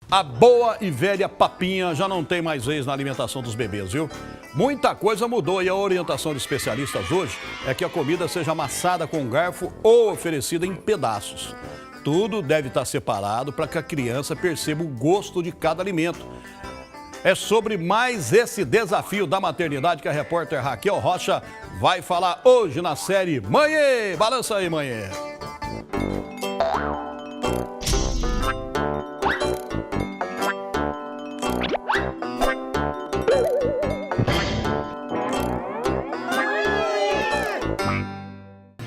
A boa e velha papinha já não tem mais vez na alimentação dos bebês, viu? Muita coisa mudou e a orientação de especialistas hoje é que a comida seja amassada com garfo ou oferecida em pedaços. Tudo deve estar separado para que a criança perceba o gosto de cada alimento. É sobre mais esse desafio da maternidade que a repórter Raquel Rocha vai falar hoje na série Mãe! Balança aí, mãe!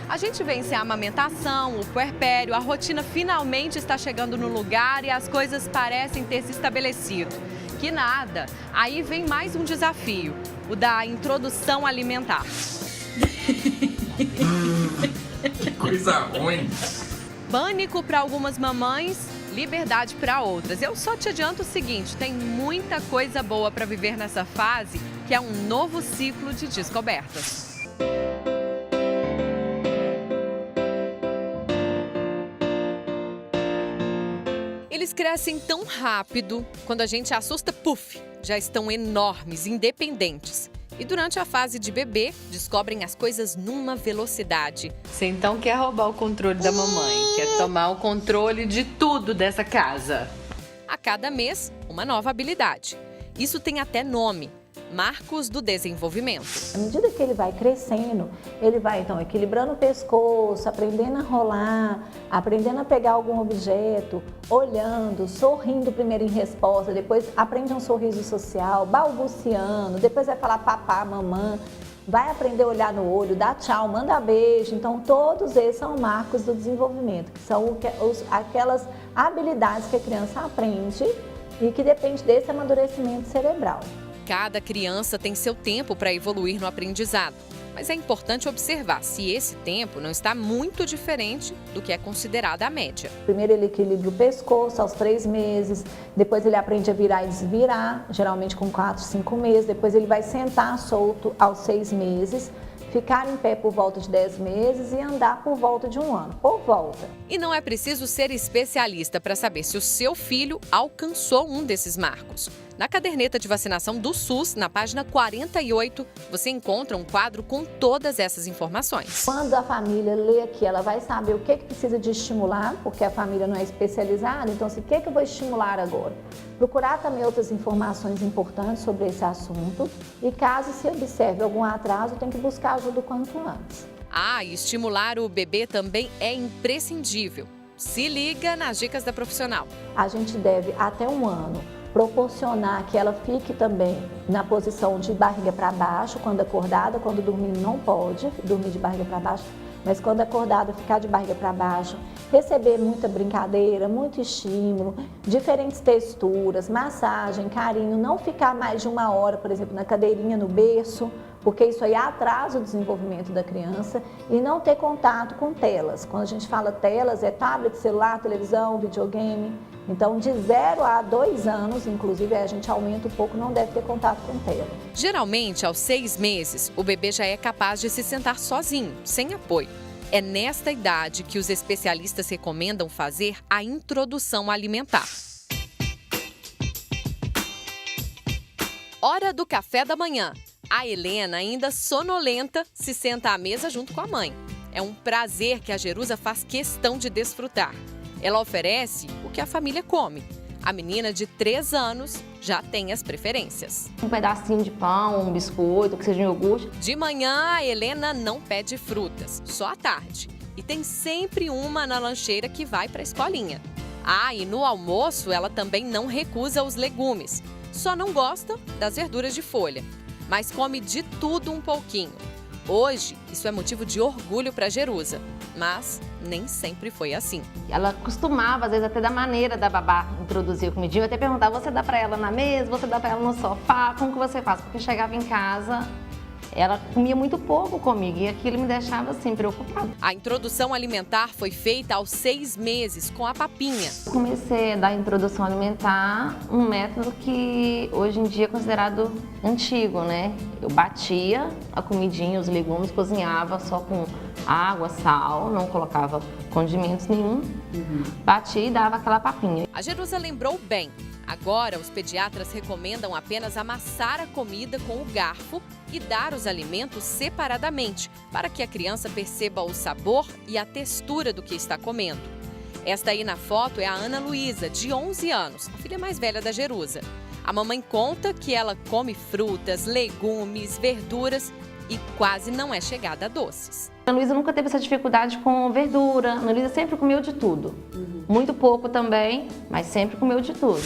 A gente vence a amamentação, o puerpério, a rotina finalmente está chegando no lugar e as coisas parecem ter se estabelecido. Que nada, aí vem mais um desafio, o da introdução alimentar. Que coisa ruim! Pânico para algumas mamães, liberdade para outras. Eu só te adianto o seguinte, tem muita coisa boa para viver nessa fase, que é um novo ciclo de descobertas. Eles crescem tão rápido, quando a gente assusta, puf, já estão enormes, independentes. E durante a fase de bebê, descobrem as coisas numa velocidade. Você então quer roubar o controle da mamãe, quer tomar o controle de tudo dessa casa. A cada mês, uma nova habilidade. Isso tem até nome. Marcos do desenvolvimento. À medida que ele vai crescendo, ele vai então equilibrando o pescoço, aprendendo a rolar, aprendendo a pegar algum objeto, olhando, sorrindo primeiro em resposta, depois aprende um sorriso social, balbuciando, depois vai falar papá, mamã, vai aprender a olhar no olho, dar tchau, mandar beijo. Então todos esses são marcos do desenvolvimento, que são aquelas habilidades que a criança aprende e que depende desse amadurecimento cerebral. Cada criança tem seu tempo para evoluir no aprendizado, mas é importante observar se esse tempo não está muito diferente do que é considerada a média. Primeiro ele equilibra o pescoço aos 3 meses, depois ele aprende a virar e desvirar, geralmente com 4, 5 meses, depois ele vai sentar solto aos 6 meses, ficar em pé por volta de 10 meses e andar por volta de 1 ano, por volta. E não é preciso ser especialista para saber se o seu filho alcançou um desses marcos. Na caderneta de vacinação do SUS, na página 48, você encontra um quadro com todas essas informações. Quando a família lê aqui, ela vai saber o que precisa de estimular, porque a família não é especializada, então assim, o que eu vou estimular agora? Procurar também outras informações importantes sobre esse assunto e caso se observe algum atraso, tem que buscar ajuda o quanto antes. E estimular o bebê também é imprescindível. Se liga nas dicas da profissional. A gente deve, até 1 ano, proporcionar que ela fique também na posição de barriga para baixo, quando acordada, quando dormindo não pode dormir de barriga para baixo, mas quando acordada ficar de barriga para baixo, receber muita brincadeira, muito estímulo, diferentes texturas, massagem, carinho, não ficar mais de 1 hora, por exemplo, na cadeirinha no berço, porque isso aí atrasa o desenvolvimento da criança e não ter contato com telas. Quando a gente fala telas, é tablet, celular, televisão, videogame. Então, de 0 a 2 anos, inclusive, a gente aumenta um pouco, não deve ter contato com tela. Geralmente, aos 6 meses, o bebê já é capaz de se sentar sozinho, sem apoio. É nesta idade que os especialistas recomendam fazer a introdução alimentar. Hora do café da manhã. A Helena, ainda sonolenta, se senta à mesa junto com a mãe. É um prazer que a Jerusa faz questão de desfrutar. Ela oferece o que a família come. A menina de 3 anos já tem as preferências. Um pedacinho de pão, um biscoito, que seja um iogurte. De manhã, a Helena não pede frutas, só à tarde. E tem sempre uma na lancheira que vai para a escolinha. E no almoço, ela também não recusa os legumes. Só não gosta das verduras de folha. Mas come de tudo um pouquinho. Hoje, isso é motivo de orgulho para Jerusa, mas nem sempre foi assim. Ela costumava, às vezes, até da maneira da babá introduzir a comidinha, eu até perguntava, você dá para ela na mesa, você dá para ela no sofá, como que você faz? Porque chegava em casa, ela comia muito pouco comigo e aquilo me deixava assim, preocupada. A introdução alimentar foi feita aos 6 meses com a papinha. Comecei a dar introdução alimentar, um método que hoje em dia é considerado antigo, né? Eu batia a comidinha, os legumes, cozinhava só com água, sal, não colocava condimentos nenhum. Batia e dava aquela papinha. A Jerusa lembrou bem. Agora, os pediatras recomendam apenas amassar a comida com o garfo e dar os alimentos separadamente, para que a criança perceba o sabor e a textura do que está comendo. Esta aí na foto é a Ana Luísa, de 11 anos, a filha mais velha da Jerusa. A mamãe conta que ela come frutas, legumes, verduras e quase não é chegada a doces. A Luísa nunca teve essa dificuldade com verdura. A Luísa sempre comeu de tudo. Muito pouco também, mas sempre comeu de tudo.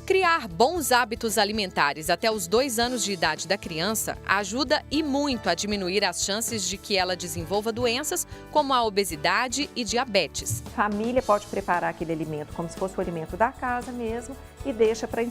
Criar bons hábitos alimentares até os 2 anos de idade da criança ajuda e muito a diminuir as chances de que ela desenvolva doenças como a obesidade e diabetes. A família pode preparar aquele alimento como se fosse o alimento da casa mesmo e deixa para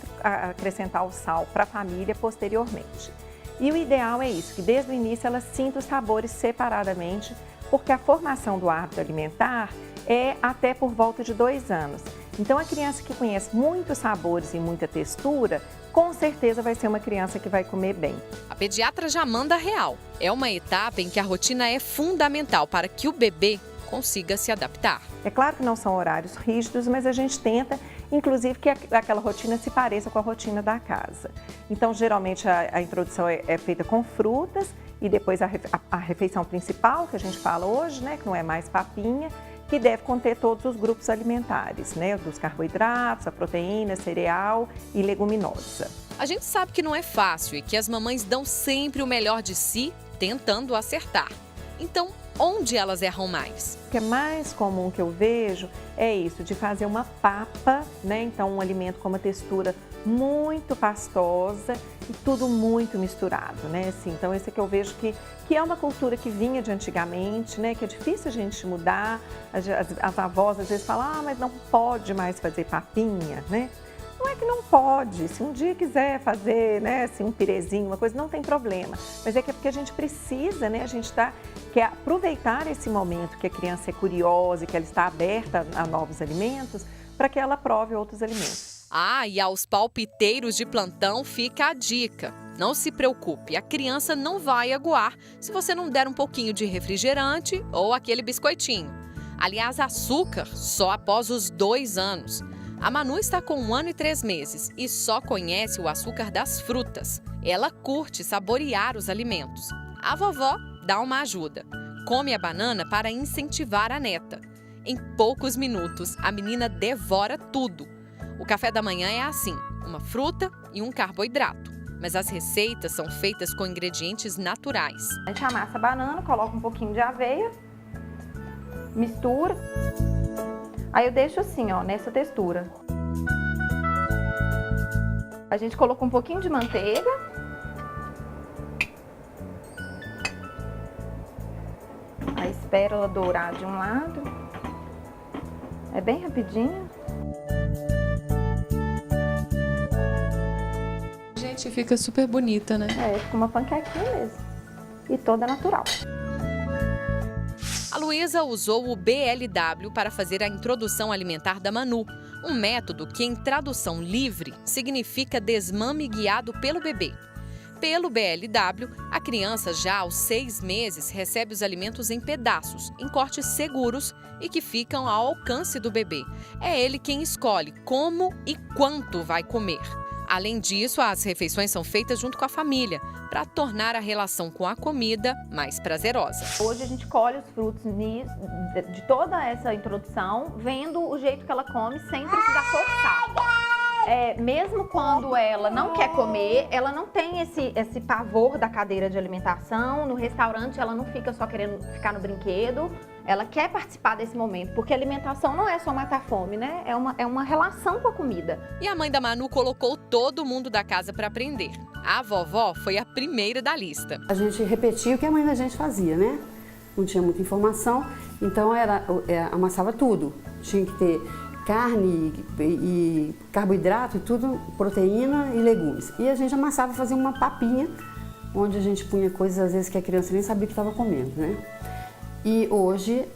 acrescentar o sal para a família posteriormente. E o ideal é isso, que desde o início ela sinta os sabores separadamente, porque a formação do hábito alimentar é até por volta de 2 anos. Então, a criança que conhece muitos sabores e muita textura, com certeza vai ser uma criança que vai comer bem. A pediatra já manda real. É uma etapa em que a rotina é fundamental para que o bebê consiga se adaptar. É claro que não são horários rígidos, mas a gente tenta, inclusive, que aquela rotina se pareça com a rotina da casa. Então, geralmente, a introdução é feita com frutas e depois a refeição principal, que a gente fala hoje, né, que não é mais papinha, que deve conter todos os grupos alimentares, né, dos carboidratos, a proteína, cereal e leguminosa. A gente sabe que não é fácil e que as mamães dão sempre o melhor de si, tentando acertar. Então, onde elas erram mais? O que é mais comum que eu vejo é isso, de fazer uma papa, né? Então, um alimento com uma textura muito pastosa e tudo muito misturado, né? Assim, então, esse que eu vejo que é uma cultura que vinha de antigamente, né? Que é difícil a gente mudar. As avós às vezes falam, mas não pode mais fazer papinha, né? Não é que não pode, se um dia quiser fazer, né, assim, um pirezinho, uma coisa, não tem problema. Mas é que é porque a gente precisa, né, a gente quer aproveitar esse momento que a criança é curiosa e que ela está aberta a novos alimentos, para que ela prove outros alimentos. Ah, e aos palpiteiros de plantão fica a dica. Não se preocupe, a criança não vai aguar se você não der um pouquinho de refrigerante ou aquele biscoitinho. Aliás, açúcar só após os 2 anos. A Manu está com 1 ano e 3 meses e só conhece o açúcar das frutas. Ela curte saborear os alimentos. A vovó dá uma ajuda. Come a banana para incentivar a neta. Em poucos minutos, a menina devora tudo. O café da manhã é assim, uma fruta e um carboidrato. Mas as receitas são feitas com ingredientes naturais. A gente amassa a banana, coloca um pouquinho de aveia, mistura. Aí eu deixo assim, ó, nessa textura. A gente colocou um pouquinho de manteiga. Aí espera ela dourar de um lado. É bem rapidinho. Gente, fica super bonita, né? É, fica uma panquequinha mesmo. E toda natural. A Luísa usou o BLW para fazer a introdução alimentar da Manu, um método que, em tradução livre, significa desmame guiado pelo bebê. Pelo BLW, a criança já aos 6 meses recebe os alimentos em pedaços, em cortes seguros e que ficam ao alcance do bebê. É ele quem escolhe como e quanto vai comer. Além disso, as refeições são feitas junto com a família, para tornar a relação com a comida mais prazerosa. Hoje a gente colhe os frutos de toda essa introdução, vendo o jeito que ela come, sem precisar forçar. Mesmo quando ela não quer comer, ela não tem esse pavor da cadeira de alimentação. No restaurante, ela não fica só querendo ficar no brinquedo. Ela quer participar desse momento, porque alimentação não é só matar fome, né? É uma relação com a comida. E a mãe da Manu colocou todo mundo da casa para aprender. A vovó foi a primeira da lista. A gente repetia o que a mãe da gente fazia, né? Não tinha muita informação, então amassava tudo. Tinha que ter carne e carboidrato, tudo, proteína e legumes. E a gente amassava e fazia uma papinha, onde a gente punha coisas às vezes que a criança nem sabia que estava comendo, né? E hoje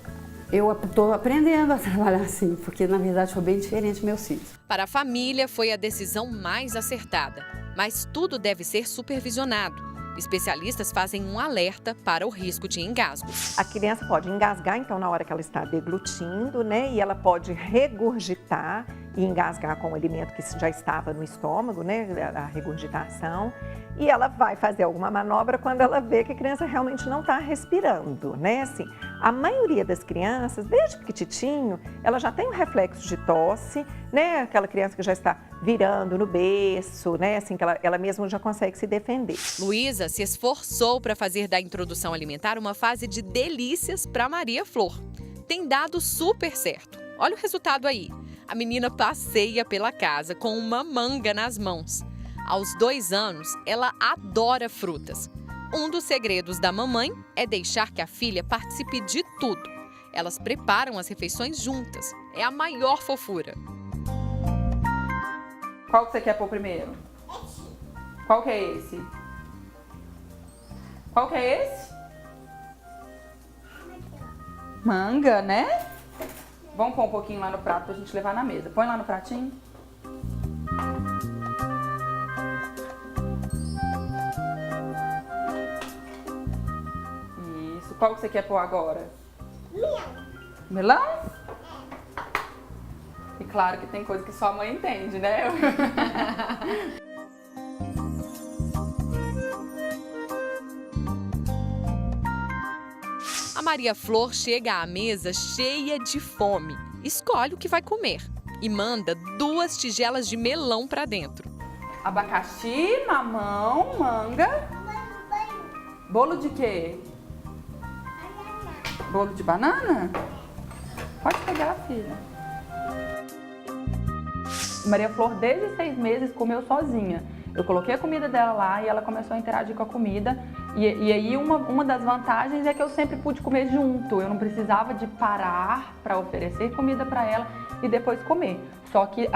eu estou aprendendo a trabalhar assim, porque na verdade foi bem diferente meus filhos. Para a família foi a decisão mais acertada, mas tudo deve ser supervisionado. Especialistas fazem um alerta para o risco de engasgo. A criança pode engasgar, então, na hora que ela está deglutindo, né? E ela pode regurgitar e engasgar com o alimento que já estava no estômago, né? A regurgitação. E ela vai fazer alguma manobra quando ela vê que a criança realmente não está respirando, né? Assim, a maioria das crianças, desde pequitinho, ela já tem um reflexo de tosse, né? Aquela criança que já está virando no berço, né? Assim, que ela mesma já consegue se defender. Luísa se esforçou para fazer da introdução alimentar uma fase de delícias para Maria Flor. Tem dado super certo. Olha o resultado aí. A menina passeia pela casa com uma manga nas mãos. Aos 2 anos, ela adora frutas. Um dos segredos da mamãe é deixar que a filha participe de tudo. Elas preparam as refeições juntas. É a maior fofura. Qual que você quer pôr primeiro? Qual que é esse? Qual que é esse? Manga, né? Vamos pôr um pouquinho lá no prato pra gente levar na mesa. Põe lá no pratinho. Isso. Qual que você quer pôr agora? Melão. Melão? E claro que tem coisa que só a mãe entende, né? A Maria Flor chega à mesa cheia de fome. Escolhe o que vai comer e manda 2 tigelas de melão para dentro. Abacaxi, mamão, manga. Bolo de quê? Bolo de banana? Pode pegar, filha. Maria Flor, desde 6 meses, comeu sozinha. Eu coloquei a comida dela lá e ela começou a interagir com a comida. E aí uma das vantagens é que eu sempre pude comer junto. Eu não precisava de parar para oferecer comida para ela e depois comer. Só que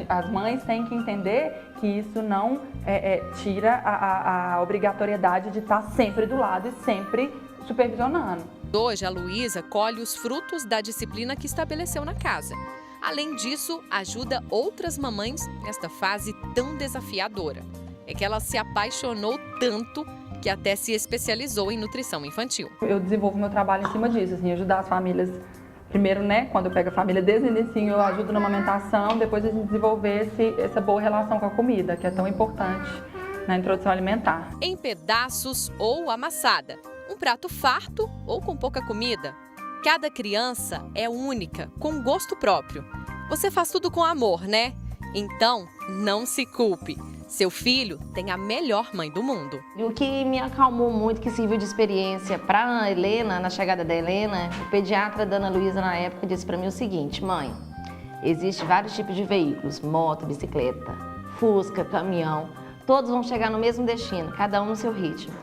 as mães têm que entender que isso não tira a obrigatoriedade de estar sempre do lado e sempre supervisionando. Hoje, a Luísa colhe os frutos da disciplina que estabeleceu na casa. Além disso, ajuda outras mamães nesta fase tão desafiadora. É que ela se apaixonou tanto que até se especializou em nutrição infantil. Eu desenvolvo meu trabalho em cima disso, assim, ajudar as famílias. Primeiro, né, quando eu pego a família desde o início, eu ajudo na amamentação, depois a gente desenvolver essa boa relação com a comida, que é tão importante na introdução alimentar. Em pedaços ou amassada, um prato farto ou com pouca comida. Cada criança é única, com gosto próprio. Você faz tudo com amor, né? Então, não se culpe. Seu filho tem a melhor mãe do mundo. E o que me acalmou muito, que serviu de experiência para a Helena, na chegada da Helena, o pediatra da Ana Luísa na época disse para mim o seguinte: mãe, existem vários tipos de veículos, moto, bicicleta, fusca, caminhão, todos vão chegar no mesmo destino, cada um no seu ritmo.